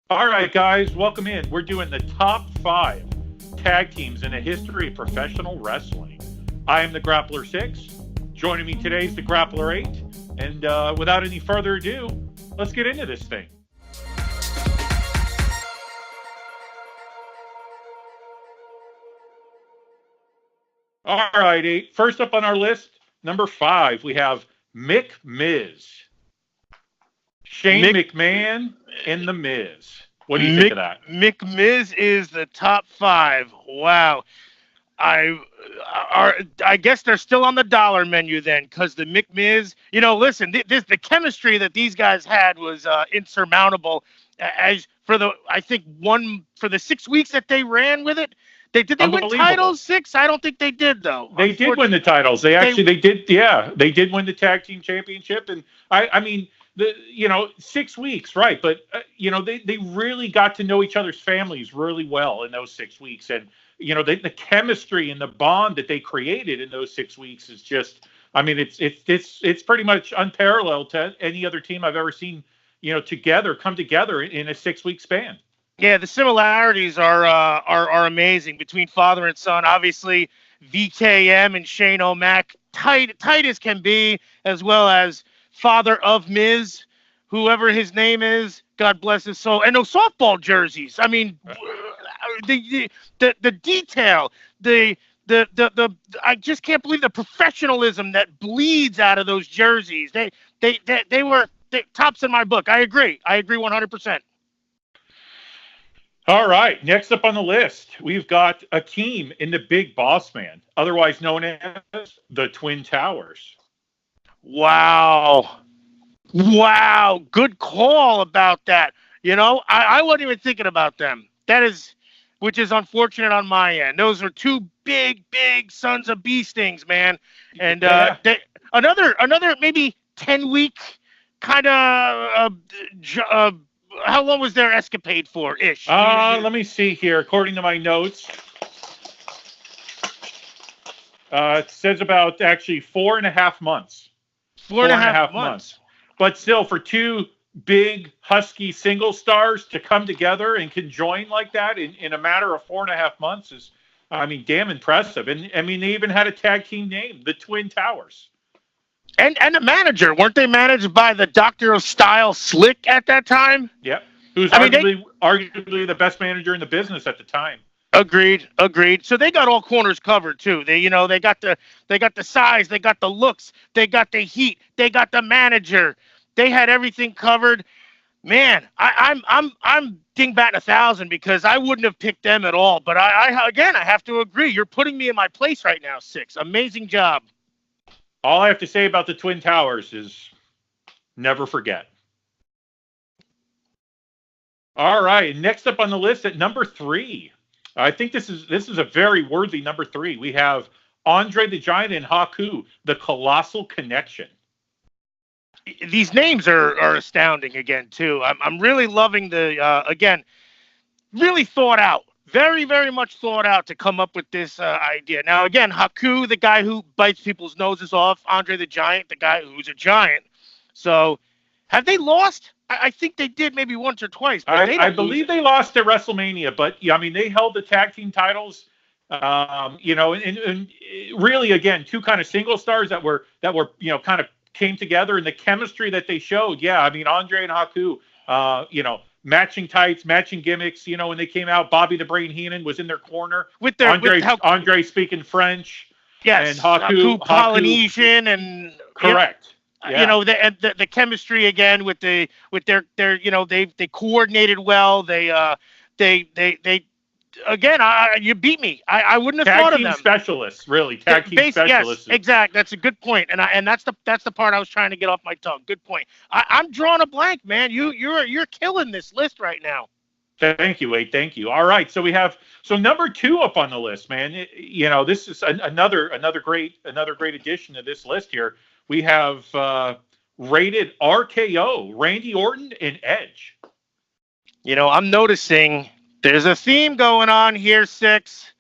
All right, guys, welcome in. We're doing the top 5 tag teams in the history of professional wrestling. I am the Grappler 6. Joining me today is the Grappler 8. And without any further ado, let's get into this thing. All right, 8. First up on our list, number 5, we have Miz. Shane McMahon and The Miz. What do you think of that? Miz is the top 5. Wow. I guess they're still on the dollar menu then, because the Miz, listen, the chemistry that these guys had was insurmountable. As for the 6 weeks that they ran with it, did they win titles 6? I don't think they did, though. They did win the titles. They did. Yeah, they did win the tag team championship, and I mean. 6 weeks, right? But they really got to know each other's families really well in those 6 weeks, and the chemistry and the bond that they created in those 6 weeks is just, I mean, it's pretty much unparalleled to any other team I've ever seen, come together in a 6-week span. Yeah, the similarities are amazing between father and son. Obviously, VKM and Shane O'Mac, tight as can be, as well as father of Miz, whoever his name is, God bless his soul, and those softball jerseys. I mean, the detail, the I just can't believe the professionalism that bleeds out of those jerseys. They were tops in my book. I agree 100%. All right, next up on the list, we've got a team in the Big Boss Man, otherwise known as the Twin Towers. Wow. Good call about that. I wasn't even thinking about them. Which is unfortunate on my end. Those are two big sons of bee stings, man. And another maybe 10-week kind of, how long was their escapade for, ish? Let me see here. According to my notes, it says about actually 4.5 months. 4.5 months. But still, for two big, husky single stars to come together and conjoin like that in a matter of 4.5 months is, I mean, damn impressive. And, I mean, they even had a tag team name, the Twin Towers. And a manager. Weren't they managed by the Doctor of Style Slick at that time? Yep. Who's arguably the best manager in the business at the time. Agreed. So they got all corners covered too. They got the size, they got the looks, they got the heat, they got the manager. They had everything covered. Man, I'm dingbatting 1,000 because I wouldn't have picked them at all. But I have to agree. You're putting me in my place right now, 6. Amazing job. All I have to say about the Twin Towers is never forget. All right, next up on the list at number 3. I think this is a very worthy number 3. We have Andre the Giant and Haku, the Colossal Connection. These names are astounding again too. I'm really loving the really thought out, very very much thought out to come up with this idea. Now again, Haku, the guy who bites people's noses off, Andre the Giant, the guy who's a giant. So have they lost? I think they did maybe once or twice. But I believe they lost at WrestleMania, but yeah, I mean they held the tag team titles. And really again, two kind of single stars that were kind of came together, and the chemistry that they showed. Yeah, I mean Andre and Haku, matching tights, matching gimmicks. When they came out, Bobby the Brain Heenan was in their corner with Andre speaking French. Yes, and Haku Polynesian and correct. Yeah. The chemistry again with their they coordinated well. They again, you beat me. I wouldn't have thought of them. Tag team specialists, really. Tag team specialists. Yes, exactly. That's a good point. And that's the part I was trying to get off my tongue. Good point. I'm drawing a blank, man. You're killing this list right now. Thank you, Wade. Thank you. All right, so number 2 up on the list, man. This is another great addition to this list here. We have rated RKO, Randy Orton and Edge. I'm noticing there's a theme going on here, 6.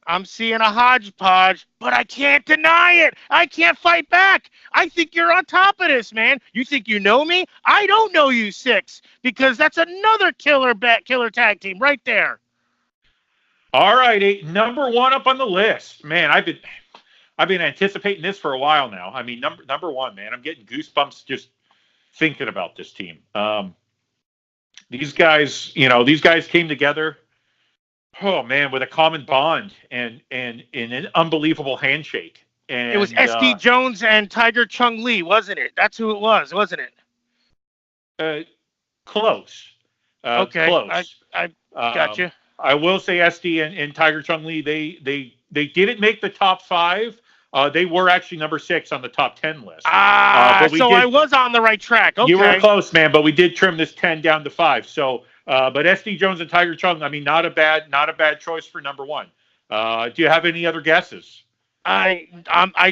I'm seeing a hodgepodge, but I can't deny it. I can't fight back. I think you're on top of this, man. You think you know me? I don't know you, Six, because that's another killer tag team right there. All right, number one up on the list. Man, I've been anticipating this for a while now. I mean, number one, man, I'm getting goosebumps just thinking about this team. These guys came together. Oh man, with a common bond and an unbelievable handshake. And it was SD Jones and Tiger Chung Lee, wasn't it? That's who it was, wasn't it? Close. Okay, close. I got you. I will say SD and Tiger Chung Lee, they didn't make the top 5. They were actually number 6 on the top 10 list. So I was on the right track. Okay. You were close, man, but we did trim this 10 down to 5. So, but SD Jones and Tiger Chung, I mean, not a bad choice for number 1. Do you have any other guesses? I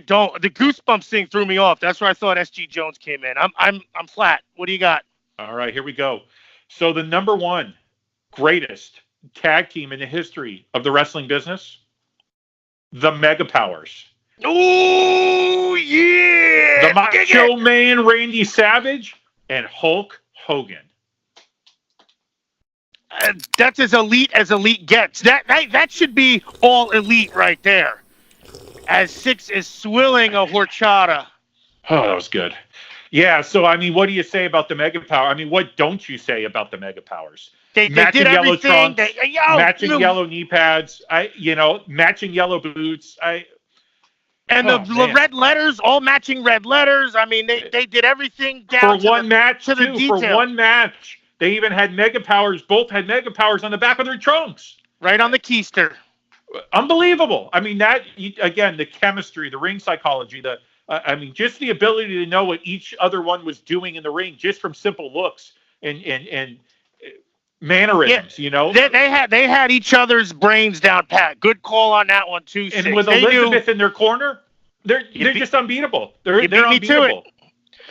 don't. The goosebumps thing threw me off. That's where I thought SG Jones came in. I'm flat. What do you got? All right, here we go. So the number 1 greatest tag team in the history of the wrestling business, the Mega Powers. Oh, yeah! The Macho Man Randy Savage and Hulk Hogan. That's as elite gets. That should be all elite right there. As Six is swilling a horchata. Oh, that was good. Yeah, so, I mean, what do you say about the Mega Power? I mean, what don't you say about the Mega Powers? They did yellow everything. Trunks, matching yellow knee pads, matching yellow boots. And the red letters, all matching red letters. I mean, they did everything down for one match to the detail. For one match, they even had Mega Powers. Both had Mega Powers on the back of their trunks, right on the keister. Unbelievable. I mean, that again, the chemistry, the ring psychology, just the ability to know what each other one was doing in the ring, just from simple looks and mannerisms. Yeah, they had each other's brains down pat. Good call on that one too. And with Elizabeth in their corner, they're just unbeatable. They're unbeatable.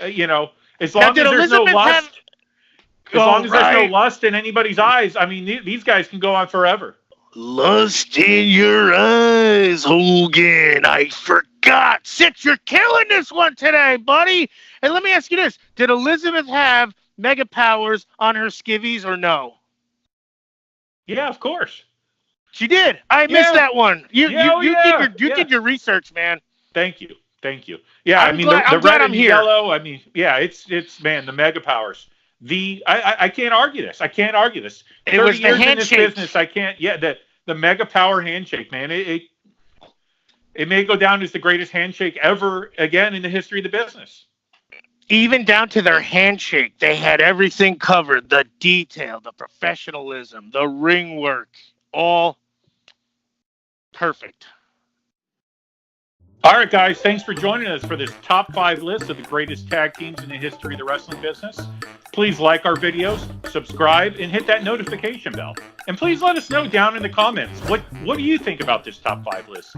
As long as there's no lust. As long as there's no lust in anybody's eyes, I mean, these guys can go on forever. Lust in your eyes, Hogan. I forgot. Six, you're killing this one today, buddy. And let me ask you this. Did Elizabeth have Mega Powers on her skivvies or no? Yeah, of course. She did. I missed that one. You did your research, man. Thank you. Yeah, the red and yellow, it's man, the Mega Powers. I can't argue this. It was the handshake. In this business, I can't. Yeah, the Mega Power handshake, man. It may go down as the greatest handshake ever again in the history of the business. Even down to their handshake, they had everything covered. The detail, the professionalism, the ring work, all perfect. All right, guys, thanks for joining us for this top 5 list of the greatest tag teams in the history of the wrestling business. Please like our videos, subscribe, and hit that notification bell. And please let us know down in the comments, what do you think about this top 5 list?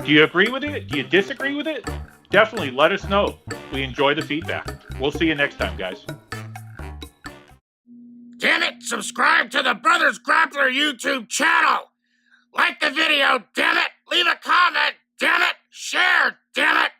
Do you agree with it? Do you disagree with it? Definitely let us know. We enjoy the feedback. We'll see you next time, guys. Damn it, subscribe to the Brothers Grappler YouTube channel. Like the video, damn it. Leave a comment, damn it. Share, damn it.